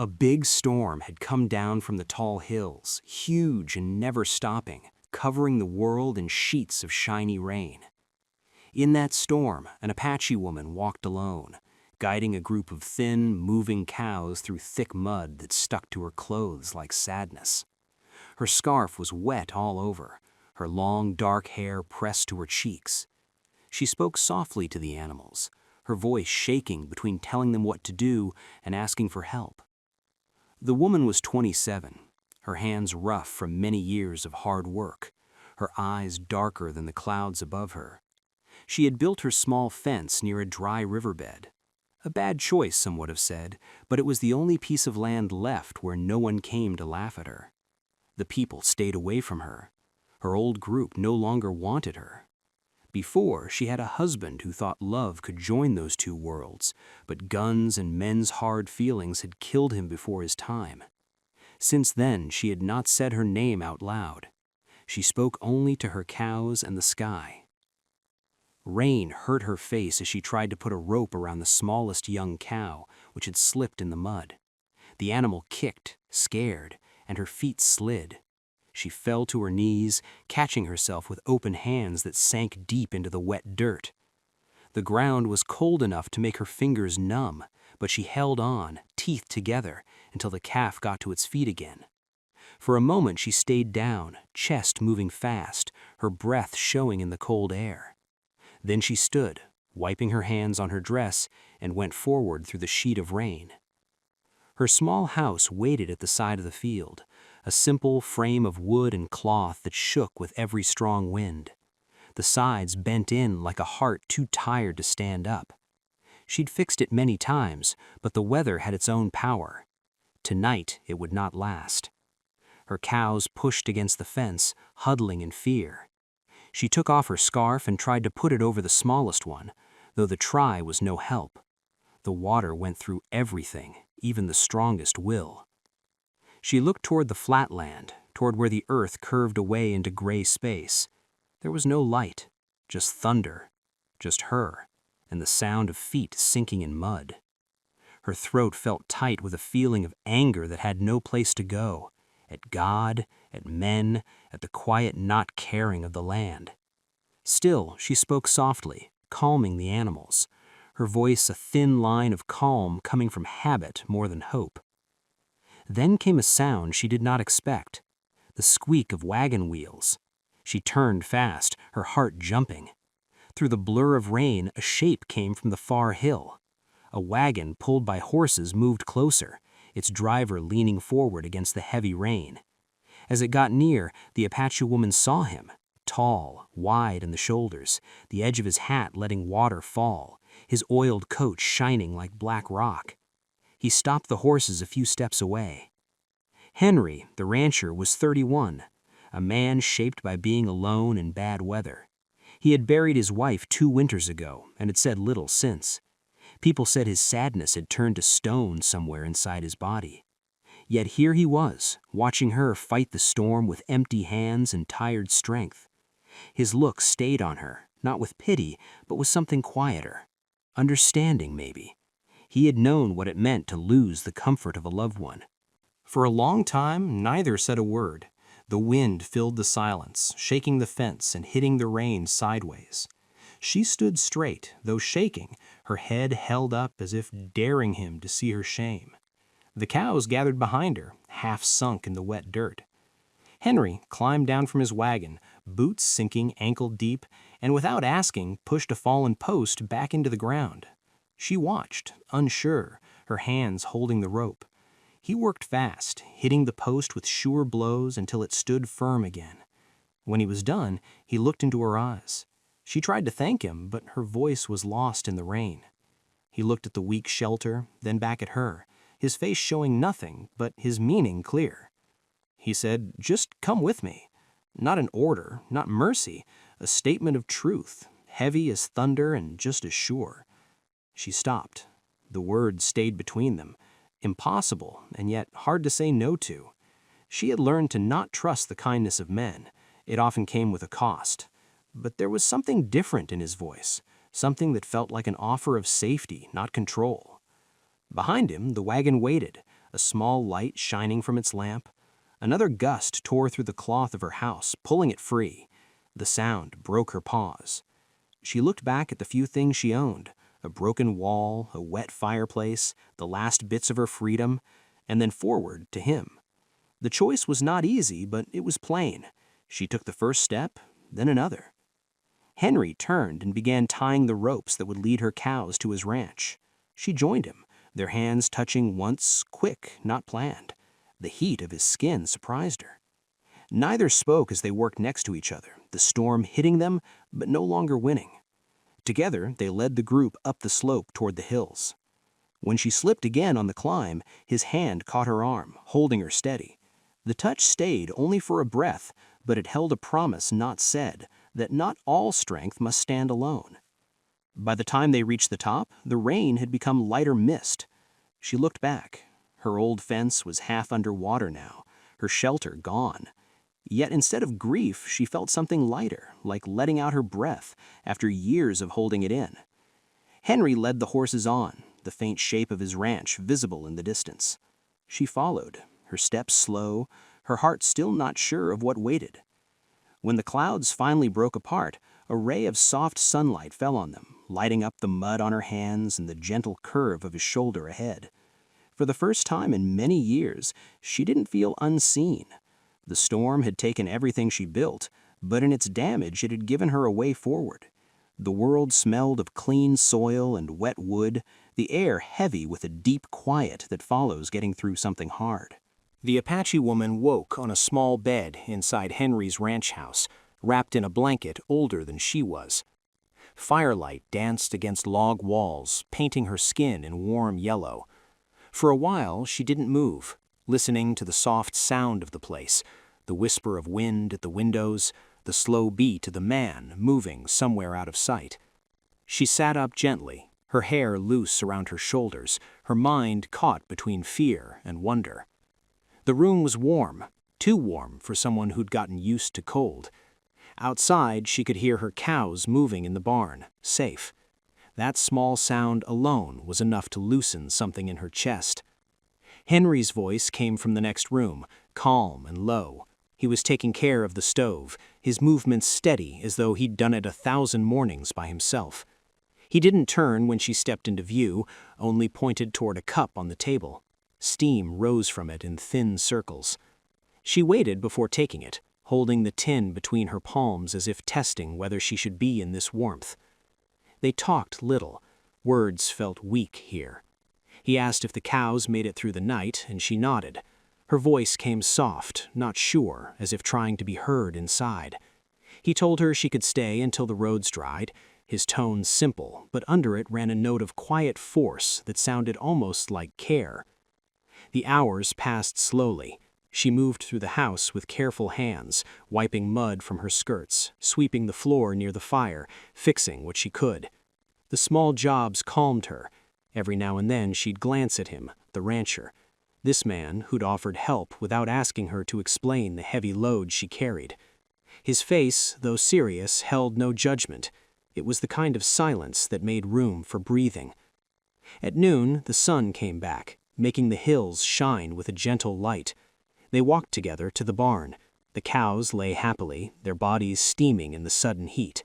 A big storm had come down from the tall hills, huge and never stopping, covering the world in sheets of shiny rain. In that storm, an Apache woman walked alone, guiding a group of thin, moving cows through thick mud that stuck to her clothes like sadness. Her scarf was wet all over, her long, dark hair pressed to her cheeks. She spoke softly to the animals, her voice shaking between telling them what to do and asking for help. The woman was 27, her hands rough from many years of hard work, her eyes darker than the clouds above her. She had built her small fence near a dry riverbed. A bad choice, some would have said, but it was the only piece of land left where no one came to laugh at her. The people stayed away from her. Her old group no longer wanted her. Before, she had a husband who thought love could join those two worlds, but guns and men's hard feelings had killed him before his time. Since then, she had not said her name out loud. She spoke only to her cows and the sky. Rain hurt her face as she tried to put a rope around the smallest young cow, which had slipped in the mud. The animal kicked, scared, and her feet slid. She fell to her knees, catching herself with open hands that sank deep into the wet dirt. The ground was cold enough to make her fingers numb, but she held on, teeth together, until the calf got to its feet again. For a moment she stayed down, chest moving fast, her breath showing in the cold air. Then she stood, wiping her hands on her dress, and went forward through the sheet of rain. Her small house waited at the side of the field, a simple frame of wood and cloth that shook with every strong wind. The sides bent in like a heart too tired to stand up. She'd fixed it many times, but the weather had its own power. Tonight it would not last. Her cows pushed against the fence, huddling in fear. She took off her scarf and tried to put it over the smallest one, though the try was no help. The water went through everything, even the strongest will. She looked toward the flat land, toward where the earth curved away into gray space. There was no light, just thunder, just her, and the sound of feet sinking in mud. Her throat felt tight with a feeling of anger that had no place to go, at God, at men, at the quiet not caring of the land. Still, she spoke softly, calming the animals, her voice a thin line of calm coming from habit more than hope. Then came a sound she did not expect, the squeak of wagon wheels. She turned fast, her heart jumping. Through the blur of rain, a shape came from the far hill. A wagon pulled by horses moved closer, its driver leaning forward against the heavy rain. As it got near, the Apache woman saw him, tall, wide in the shoulders, the edge of his hat letting water fall, his oiled coat shining like black rock. He stopped the horses a few steps away. Henry, the rancher, was 31, a man shaped by being alone in bad weather. He had buried his wife 2 winters ago and had said little since. People said his sadness had turned to stone somewhere inside his body. Yet here he was, watching her fight the storm with empty hands and tired strength. His look stayed on her, not with pity, but with something quieter. Understanding, maybe. He had known what it meant to lose the comfort of a loved one. For a long time, neither said a word. The wind filled the silence, shaking the fence and hitting the rain sideways. She stood straight, though shaking, her head held up as if daring him to see her shame. The cows gathered behind her, half sunk in the wet dirt. Henry climbed down from his wagon, boots sinking ankle deep, and without asking, pushed a fallen post back into the ground. She watched, unsure, her hands holding the rope. He worked fast, hitting the post with sure blows until it stood firm again. When he was done, he looked into her eyes. She tried to thank him, but her voice was lost in the rain. He looked at the weak shelter, then back at her, his face showing nothing, but his meaning clear. He said, "Just come with me." Not an order, not mercy, a statement of truth, heavy as thunder and just as sure. She stopped. The words stayed between them. Impossible, and yet hard to say no to. She had learned to not trust the kindness of men. It often came with a cost. But there was something different in his voice, something that felt like an offer of safety, not control. Behind him, the wagon waited, a small light shining from its lamp. Another gust tore through the cloth of her house, pulling it free. The sound broke her pause. She looked back at the few things she owned, a broken wall, a wet fireplace, the last bits of her freedom, and then forward to him. The choice was not easy, but it was plain. She took the first step, then another. Henry turned and began tying the ropes that would lead her cows to his ranch. She joined him, their hands touching once, quick, not planned. The heat of his skin surprised her. Neither spoke as they worked next to each other, the storm hitting them, but no longer winning. Together, they led the group up the slope toward the hills. When she slipped again on the climb, his hand caught her arm, holding her steady. The touch stayed only for a breath, but it held a promise not said, that not all strength must stand alone. By the time they reached the top, the rain had become lighter mist. She looked back. Her old fence was half under water now, her shelter gone. Yet instead of grief, she felt something lighter, like letting out her breath after years of holding it in. Henry led the horses on, the faint shape of his ranch visible in the distance. She followed, her steps slow, her heart still not sure of what waited. When the clouds finally broke apart, a ray of soft sunlight fell on them, lighting up the mud on her hands and the gentle curve of his shoulder ahead. For the first time in many years, she didn't feel unseen. The storm had taken everything she built, but in its damage it had given her a way forward. The world smelled of clean soil and wet wood, the air heavy with a deep quiet that follows getting through something hard. The Apache woman woke on a small bed inside Henry's ranch house, wrapped in a blanket older than she was. Firelight danced against log walls, painting her skin in warm yellow. For a while, she didn't move, listening to the soft sound of the place, the whisper of wind at the windows, the slow beat of the man moving somewhere out of sight. She sat up gently, her hair loose around her shoulders, her mind caught between fear and wonder. The room was warm, too warm for someone who'd gotten used to cold. Outside, she could hear her cows moving in the barn, safe. That small sound alone was enough to loosen something in her chest. Henry's voice came from the next room, calm and low. He was taking care of the stove, his movements steady as though he'd done it 1,000 mornings by himself. He didn't turn when she stepped into view, only pointed toward a cup on the table. Steam rose from it in thin circles. She waited before taking it, holding the tin between her palms as if testing whether she should be in this warmth. They talked little. Words felt weak here. He asked if the cows made it through the night, and she nodded. Her voice came soft, not sure, as if trying to be heard inside. He told her she could stay until the roads dried, his tone simple, but under it ran a note of quiet force that sounded almost like care. The hours passed slowly. She moved through the house with careful hands, wiping mud from her skirts, sweeping the floor near the fire, fixing what she could. The small jobs calmed her. Every now and then she'd glance at him, the rancher. This man who'd offered help without asking her to explain the heavy load she carried. His face, though serious, held no judgment. It was the kind of silence that made room for breathing. At noon, the sun came back, making the hills shine with a gentle light. They walked together to the barn. The cows lay happily, their bodies steaming in the sudden heat.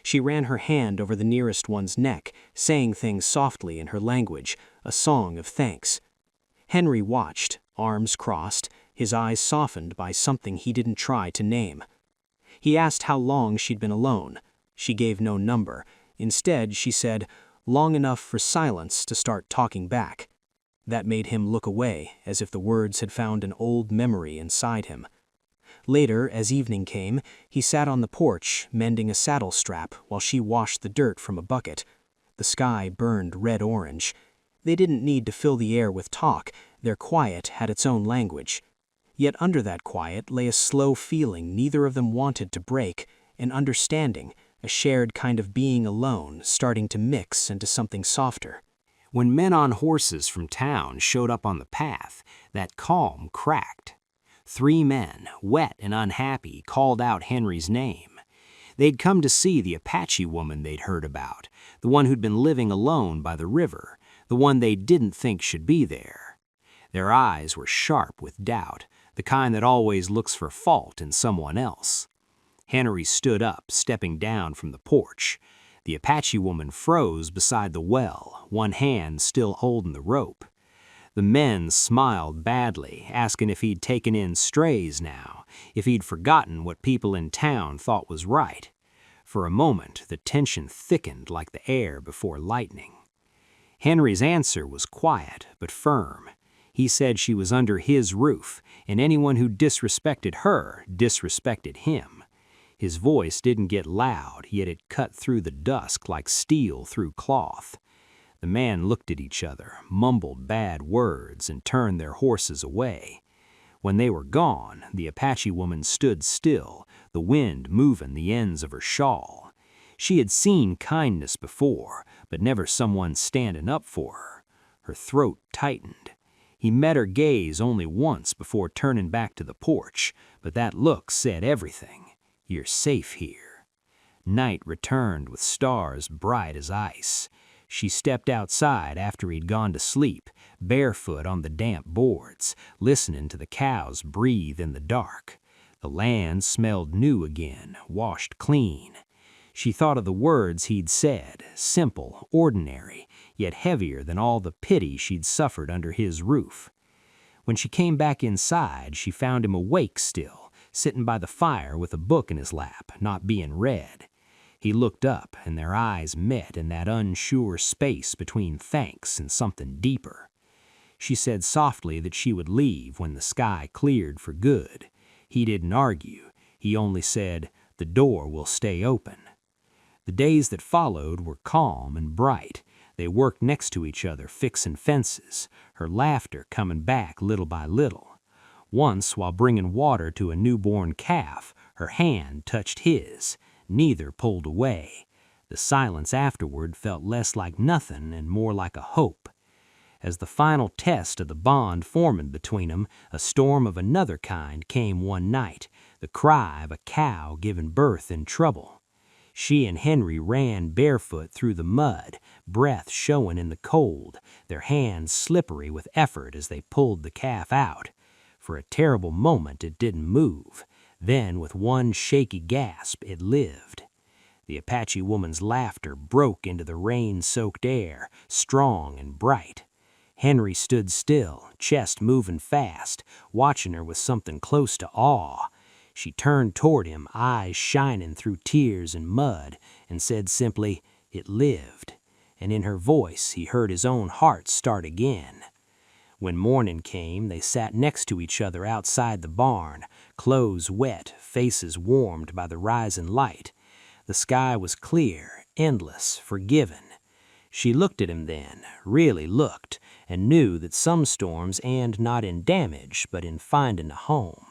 She ran her hand over the nearest one's neck, saying things softly in her language, a song of thanks. Henry watched, arms crossed, his eyes softened by something he didn't try to name. He asked how long she'd been alone. She gave no number. Instead, she said, long enough for silence to start talking back. That made him look away, as if the words had found an old memory inside him. Later, as evening came, he sat on the porch, mending a saddle strap while she washed the dirt from a bucket. The sky burned red-orange. They didn't need to fill the air with talk. Their quiet had its own language. Yet under that quiet lay a slow feeling neither of them wanted to break, an understanding, a shared kind of being alone, starting to mix into something softer. When men on horses from town showed up on the path, that calm cracked. 3 men, wet and unhappy, called out Henry's name. They'd come to see the Apache woman they'd heard about, the one who'd been living alone by the river, the one they didn't think should be there. Their eyes were sharp with doubt, the kind that always looks for fault in someone else. Henry stood up, stepping down from the porch. The Apache woman froze beside the well, one hand still holding the rope. The men smiled badly, asking if he'd taken in strays now, if he'd forgotten what people in town thought was right. For a moment, the tension thickened like the air before lightning. Henry's answer was quiet but firm. He said she was under his roof, and anyone who disrespected her disrespected him. His voice didn't get loud, yet it cut through the dusk like steel through cloth. The men looked at each other, mumbled bad words, and turned their horses away. When they were gone, the Apache woman stood still, the wind moving the ends of her shawl. She had seen kindness before, but never someone standing up for her. Her throat tightened. He met her gaze only once before turning back to the porch, but that look said everything. You're safe here. Night returned with stars bright as ice. She stepped outside after he'd gone to sleep, barefoot on the damp boards, listening to the cows breathe in the dark. The land smelled new again, washed clean. She thought of the words he'd said, simple, ordinary, yet heavier than all the pity she'd suffered under his roof. When she came back inside, she found him awake still, sitting by the fire with a book in his lap, not being read. He looked up, and their eyes met in that unsure space between thanks and something deeper. She said softly that she would leave when the sky cleared for good. He didn't argue. He only said, "The door will stay open." The days that followed were calm and bright. They worked next to each other fixing fences, her laughter coming back little by little. Once, while bringing water to a newborn calf, her hand touched his. Neither pulled away. The silence afterward felt less like nothing and more like a hope. As the final test of the bond forming between them, a storm of another kind came one night, the cry of a cow giving birth in trouble. She and Henry ran barefoot through the mud, breath showing in the cold, their hands slippery with effort as they pulled the calf out. For a terrible moment it didn't move. Then, with one shaky gasp, it lived. The Apache woman's laughter broke into the rain-soaked air, strong and bright. Henry stood still, chest moving fast, watching her with something close to awe. She turned toward him, eyes shining through tears and mud, and said simply, "It lived." And in her voice he heard his own heart start again. When morning came, they sat next to each other outside the barn, clothes wet, faces warmed by the rising light. The sky was clear, endless, forgiven. She looked at him then, really looked, and knew that some storms end not in damage, but in finding a home.